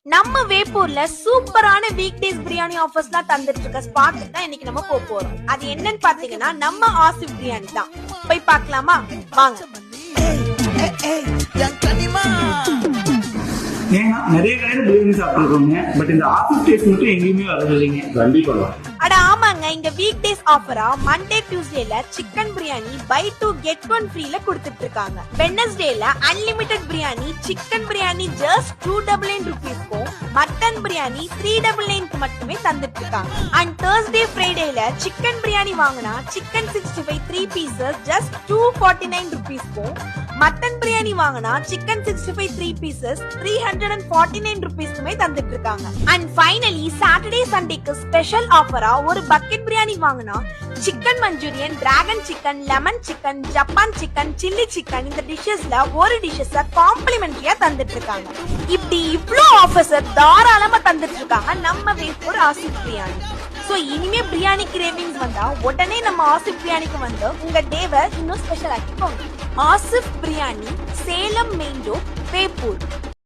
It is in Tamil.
நம்ம வேப்பூர்ல சூப்பரான வீக் டேஸ் பிரியாணி ஆஃபர்ஸ்லாம் தந்துட்டு இருக்க ஸ்பாட்டுக்கு தான் இன்னைக்கு நம்ம போறோம். அது என்னன்னு பாத்தீங்கன்னா நம்ம ஆசிப் பிரியாணி தான். போய் பார்க்கலாமா? வாங்க. ஏன்னா நிறைய கடையில பிரியாணி சாப்பிட்டுருக்கோங்க, பட் இந்த ஆஃபர் டேஸ்ட் மட்டும் எங்கேயுமே வரது இல்லைங்க. கண்டிப்பா. அட ஆமாங்க, இங்க வீக் டேஸ் ஆஃபரா மண்டே டியூஸ்டேல சிக்கன் பிரியாணி பை 2 get 1 ஃப்ரீல கொடுத்துட்டு இருக்காங்க. வெட்னஸ்டேல unlimited biryani chicken biryani just 299 ரூபீஸ்க்கும் மட்டன் பிரியாணி 399 மட்டுமே தந்துட்டு இருக்காங்க. அண்ட் Thursday ஃப்ரைடேல சிக்கன் பிரியாணி வாங்கினா சிக்கன் 65 3 பீசஸ் ஜஸ்ட் 249 ரூபீஸ்க்கும் மட்டன் பிரியாணி வாங்கினா சிக்கன் 65 3 பீசஸ் 349 ரூபீஸ்க்குமே தந்துட்டு இருக்காங்க. அண்ட் ஃபைனலி சாட்டர்டே சண்டேக்கு ஸ்பெஷல் ஆஃபரா ஒரு பக்கெட் பிரியாணி வாங்கினா chicken Manchurian, dragon chicken, lemon chicken, Japan chicken, chilli chicken இந்த டிஷஸ்ல ஒரு டிஷஸ் காம்ப்ளிமெண்டரியா தந்துட்டு இருக்காங்க. இப்படி இவ்ளோ ஆஃபர்ஸ் தாராளமா தந்துட்டு இருக்காங்க நம்ம வேப்பூர் ஆசிப் பிரியாணி. சோ இனிமே பிரியாணி கிரேவிங்ஸ் வந்தா உடனே நம்ம ஆசிப் பிரியாணிக்கு வந்து உங்க டேவை இன்னும் ஸ்பெஷல் ஆக்கிக்கோங்க. Asif biryani, Salem main road, Veppur.